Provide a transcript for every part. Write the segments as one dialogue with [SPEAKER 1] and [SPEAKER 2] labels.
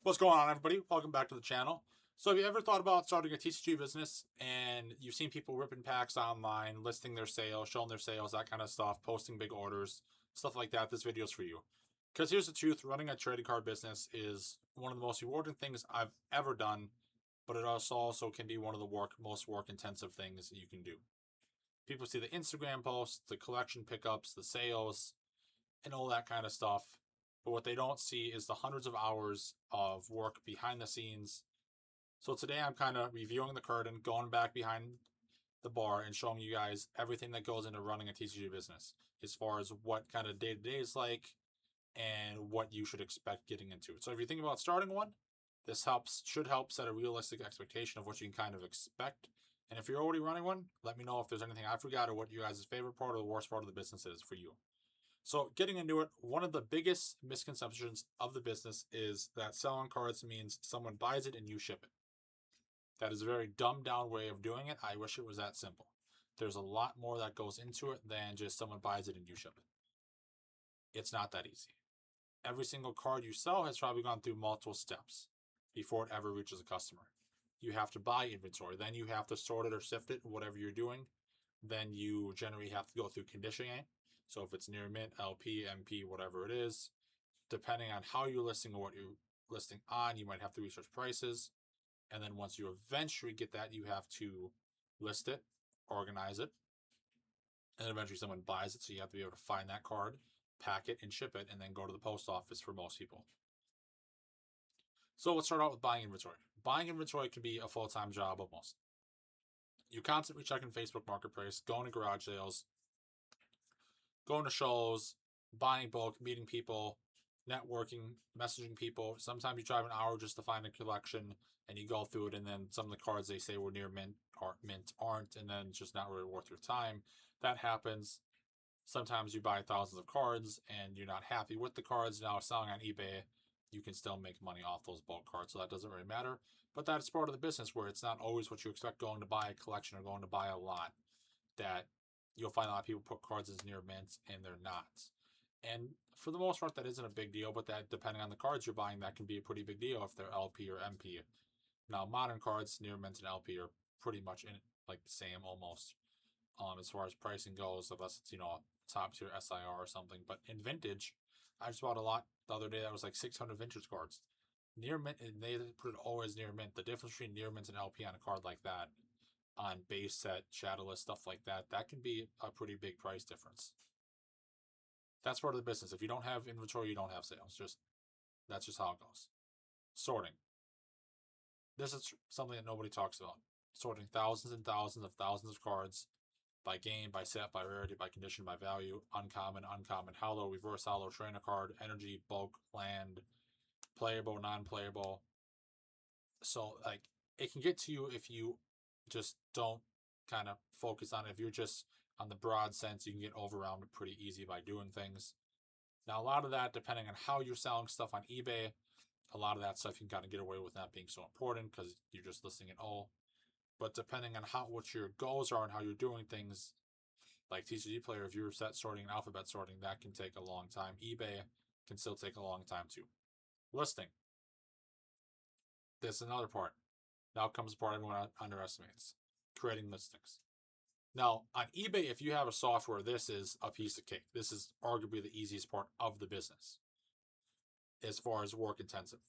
[SPEAKER 1] What's going on, everybody? Welcome back to the channel. So have you ever thought about starting a TCG business and you've seen people ripping packs online, listing their sales, showing their sales, that kind of stuff, posting big orders, stuff like that? This video is for you. Because here's the truth, running a trading card business is one of the most rewarding things I've ever done, but it also can be one of the most work-intensive things that you can do. People see the Instagram posts, the collection pickups, the sales, and all that kind of stuff. But what they don't see is the hundreds of hours of work behind the scenes. So today I'm kind of reviewing the curtain, going back behind the bar and showing you guys everything that goes into running a TCG business as far as what kind of day-to-day is like and what you should expect getting into it. So if you think about starting one, this should help set a realistic expectation of what you can kind of expect. And if you're already running one, let me know if there's anything I forgot or what you guys' favorite part or the worst part of the business is for you. So, getting into it, one of the biggest misconceptions of the business is that selling cards means someone buys it and you ship it. That is a very dumbed down way of doing it. I wish it was that simple. There's a lot more that goes into it than just someone buys it and you ship it. It's not that easy. Every single card you sell has probably gone through multiple steps before it ever reaches a customer. You have to buy inventory, then you have to sort it or sift it, whatever you're doing. Then you generally have to go through conditioning. So if it's near mint, LP, MP, whatever it is, depending on how you're listing or what you're listing on, you might have to research prices. And then once you eventually get that, you have to list it, organize it, and then eventually someone buys it. So you have to be able to find that card, pack it, and ship it, and then go to the post office for most people. So let's start out with buying inventory. Buying inventory can be a full-time job almost. You're constantly checking Facebook Marketplace, going to garage sales, going to shows, buying bulk, meeting people, networking, messaging people. Sometimes you drive an hour just to find a collection and you go through it, and then some of the cards they say were near mint aren't, and then it's just not really worth your time. That happens. Sometimes you buy thousands of cards and you're not happy with the cards. Now selling on eBay, you can still make money off those bulk cards, so that doesn't really matter. But that's part of the business where it's not always what you expect going to buy a collection or going to buy a lot. That you'll find a lot of people put cards as near mint and they're not. And for the most part, that isn't a big deal, but that depending on the cards you're buying, that can be a pretty big deal if they're LP or MP. Now, modern cards, near mint and LP are pretty much in like the same almost. As far as pricing goes, unless it's top tier SIR or something. But in vintage, I just bought a lot the other day that was like 600 vintage cards. Near mint, and they put it always near mint. The difference between near mint and LP on a card like that, on base set, shadowless, stuff like that, that can be a pretty big price difference. That's part of the business. If you don't have inventory, you don't have sales. That's just how it goes. Sorting. This is something that nobody talks about. Sorting thousands and thousands of cards by game, by set, by rarity, by condition, by value, uncommon, hollow, reverse hollow, trainer card, energy, bulk, land, playable, non-playable. So like it can get to you if you just don't kind of focus on it. If you're just on the broad sense, you can get overwhelmed pretty easy by doing things. Now a lot of that, depending on how you're selling stuff on eBay, a lot of that stuff you can kind of get away with not being so important because you're just listing it all. But depending on what your goals are and how you're doing things, like TCG player, if you're set sorting and alphabet sorting, that can take a long time. eBay can still take a long time too. Listing. This is another part. Now comes the part everyone underestimates. Creating listings. Now, on eBay, if you have a software, this is a piece of cake. This is arguably the easiest part of the business as far as work intensive.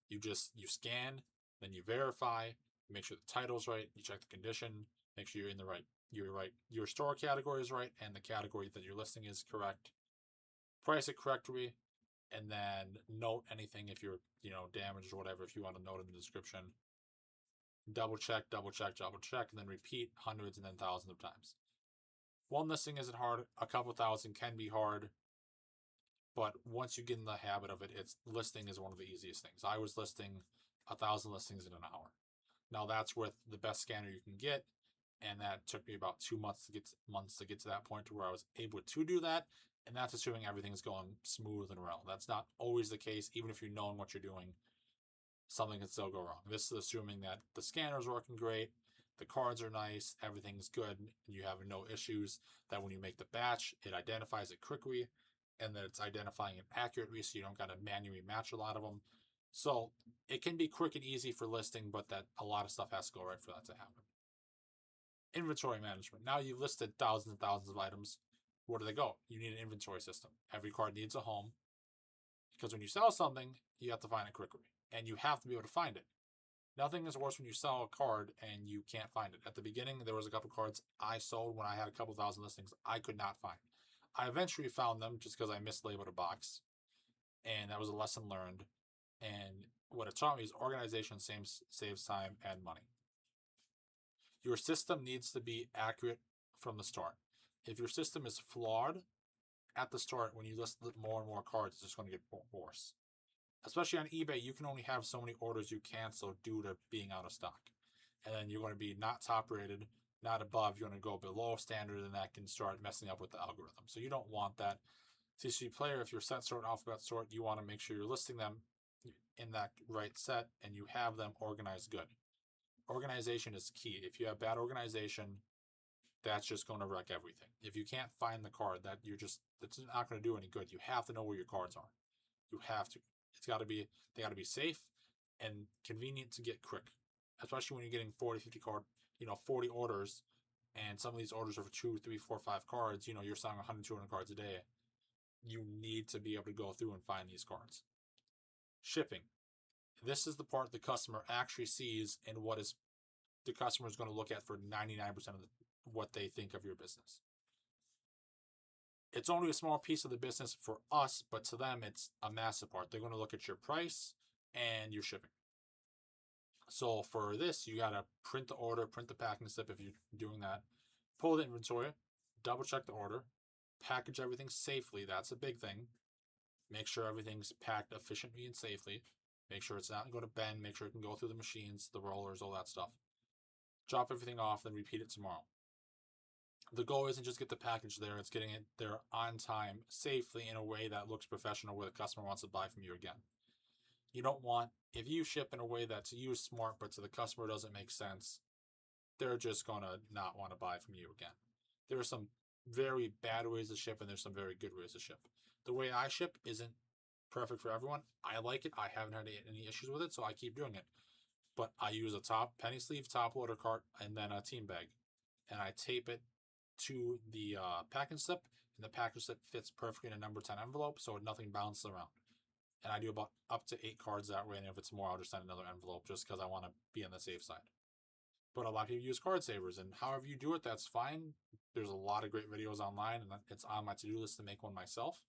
[SPEAKER 1] You scan, then you verify, make sure the title's right, you check the condition, make sure you're in the right, your store category is right, and the category that you're listing is correct. Price it correctly, and then note anything if you're, damaged or whatever, if you want to note in the description. Double check, and then repeat hundreds and then thousands of times. One listing isn't hard. A couple thousand can be hard. But once you get in the habit of it, listing is one of the easiest things. I was listing 1,000 listings in an hour. Now that's with the best scanner you can get, and that took me about 2 months to get to that point to where I was able to do that. And that's assuming everything's going smooth and well. That's not always the case. Even if you're knowing what you're doing, something can still go wrong. This is assuming that the scanner's working great, the cards are nice, everything's good, and you have no issues, that when you make the batch, it identifies it quickly, and that it's identifying it accurately so you don't got to manually match a lot of them. So It can be quick and easy for listing, but that a lot of stuff has to go right for that to happen. Inventory management. Now you've listed thousands and thousands of items. Where do they go? You need an inventory system. Every card needs a home, because when you sell something, you have to find it quickly, and you have to be able to find it. Nothing is worse when you sell a card and you can't find it. At the beginning, there was a couple cards I sold when I had a couple thousand listings I could not find. I eventually found them just because I mislabeled a box, and that was a lesson learned. And what it taught me is organization saves time and money. Your system needs to be accurate from the start. If your system is flawed at the start, when you list more and more cards, it's just going to get worse. Especially on eBay, you can only have so many orders you cancel due to being out of stock. And then you're going to be not top rated, not above. You're going to go below standard, and that can start messing up with the algorithm. So you don't want that. TCG player, if you're set sort, alphabet sort, you want to make sure you're listing them in that right set and you have them organized good. Organization is key. If you have bad organization, that's just going to wreck everything. If you can't find the card, that's not going to do any good. You have to know where your cards are. You have to. They got to be safe and convenient to get quick, especially when you're getting 40, 50 card, 40 orders, and some of these orders are for 2, 3, 4, 5 cards. You're selling 100, 200 cards a day. You need to be able to go through and find these cards. Shipping. This is the part the customer actually sees and what is the customer is going to look at for 99% of what they think of your business. It's only a small piece of the business for us, but to them, it's a massive part. They're going to look at your price and your shipping. So for this, you got to print the order, print the packing slip if you're doing that, pull the inventory, double check the order, package everything safely. That's a big thing. Make sure everything's packed efficiently and safely. Make sure it's not going to bend. Make sure it can go through the machines, the rollers, all that stuff. Drop everything off, then repeat it tomorrow. The goal isn't just get the package there, it's getting it there on time, safely, in a way that looks professional, where the customer wants to buy from you again. You don't want, if you ship in a way that's to you smart, but to the customer doesn't make sense, they're just going to not want to buy from you again. There are some very bad ways to ship, and there's some very good ways to ship. The way I ship isn't perfect for everyone. I like it. I haven't had any issues with it, so I keep doing it. But I use a penny sleeve top loader cart and then a team bag, and I tape it to the packing slip, and the packing slip fits perfectly in a number 10 envelope, so nothing bounces around. And I do about up to 8 cards that way, and if it's more, I'll just send another envelope just because I want to be on the safe side. But a lot of people use card savers, and however you do it, that's fine. There's a lot of great videos online, and it's on my to-do list to make one myself.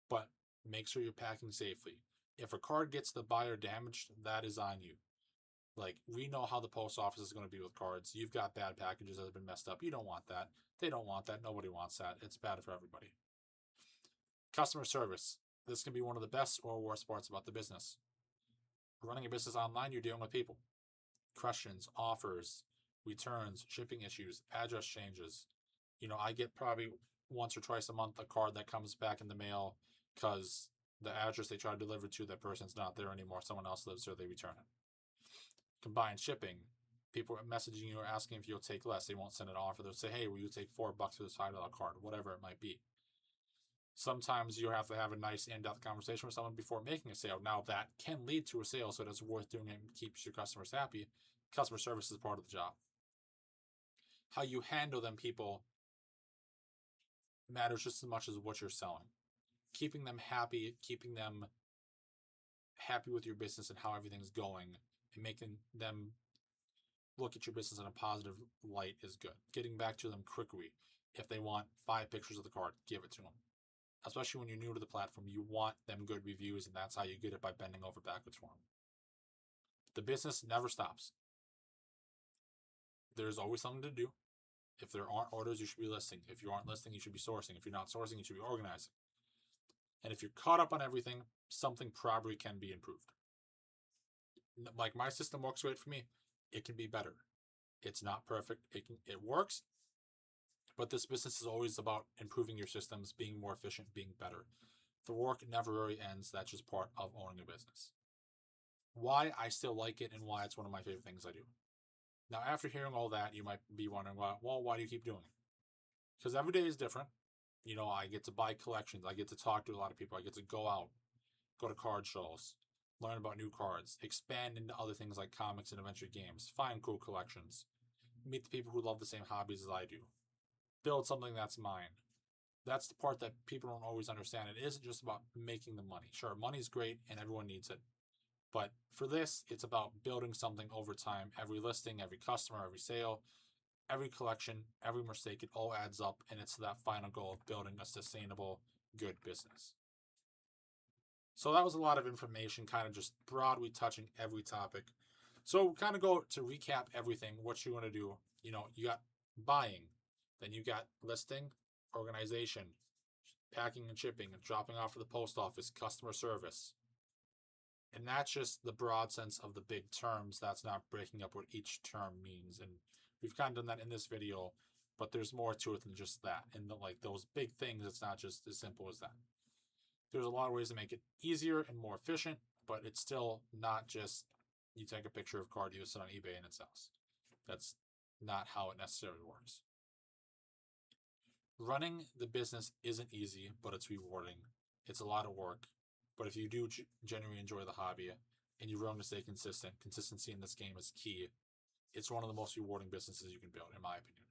[SPEAKER 1] But make sure you're packing safely. If a card gets the buyer damaged, that is on you. Like, we know how the post office is going to be with cards. You've got bad packages that have been messed up. You don't want that. They don't want that. Nobody wants that. It's bad for everybody. Customer service. This can be one of the best or worst parts about the business. Running a business online, you're dealing with people. Questions, offers, returns, shipping issues, address changes. I get probably once or twice a month a card that comes back in the mail because the address they try to deliver to, that person's not there anymore. Someone else lives there, they return it. Combined shipping. People are messaging you or asking if you'll take less. They won't send an offer. They'll say, hey, will you take $4 for this $5 card? Whatever it might be. Sometimes you have to have a nice in-depth conversation with someone before making a sale. Now, that can lead to a sale, so it's worth doing it and keeps your customers happy. Customer service is part of the job. How you handle them people matters just as much as what you're selling. Keeping them happy with your business and how everything's going, and making them look at your business in a positive light is good. Getting back to them quickly. If they want 5 pictures of the card, give it to them. Especially when you're new to the platform, you want them good reviews, and that's how you get it, by bending over backwards for them. The business never stops. There's always something to do. If there aren't orders, you should be listing. If you aren't listing, you should be sourcing. If you're not sourcing, you should be organizing. And if you're caught up on everything, something probably can be improved. Like, my system works great for me. It can be better. It's not perfect. It works. But this business is always about improving your systems, being more efficient, being better. The work never really ends. That's just part of owning a business. Why I still like it, and why it's one of my favorite things I do. Now, after hearing all that, you might be wondering, well, why do you keep doing it? Because every day is different. I get to buy collections. I get to talk to a lot of people. I get to go out, go to card shows. learn about new cards, expand into other things like comics and adventure games, find cool collections, meet the people who love the same hobbies as I do, build something that's mine. That's the part that people don't always understand. It isn't just about making the money. Sure, money's great and everyone needs it. But for this, it's about building something over time. Every listing, every customer, every sale, every collection, every mistake, it all adds up, and it's that final goal of building a sustainable, good business. So that was a lot of information, kind of just broadly touching every topic. So kind of go to recap everything, what you want to do. You got buying, then you got listing, organization, packing and shipping, and dropping off at the post office, customer service. And that's just the broad sense of the big terms. That's not breaking up what each term means. And we've kind of done that in this video, but there's more to it than just that. And those big things, it's not just as simple as that. There's a lot of ways to make it easier and more efficient, but it's still not just you take a picture of a card, you sit on eBay, and it sells. That's not how it necessarily works. Running the business isn't easy, but it's rewarding. It's a lot of work. But if you do genuinely enjoy the hobby and you're willing to stay consistent, consistency in this game is key. It's one of the most rewarding businesses you can build, in my opinion.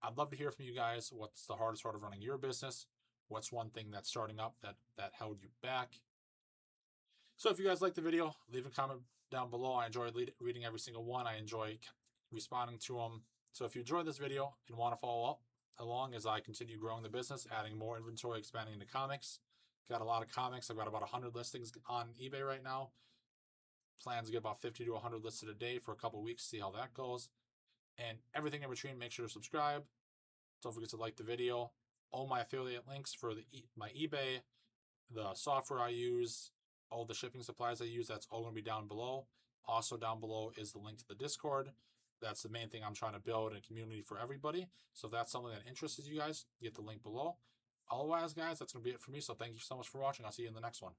[SPEAKER 1] I'd love to hear from you guys. What's the hardest part of running your business? What's one thing that's starting up that held you back? So if you guys like the video, leave a comment down below. I enjoy reading every single one. I enjoy responding to them. So if you enjoyed this video and want to follow up along as I continue growing the business, adding more inventory, expanding into comics, got a lot of comics. I've got about 100 listings on eBay right now. Plans to get about 50 to 100 listed a day for a couple weeks, see how that goes. And everything in between, make sure to subscribe. Don't forget to like the video. All my affiliate links for my eBay, the software I use, all the shipping supplies I use, that's all going to be down below. Also down below is the link to the Discord. That's the main thing I'm trying to build, a community for everybody. So if that's something that interests you guys, get the link below. Otherwise, guys, that's going to be it for me. So thank you so much for watching. I'll see you in the next one.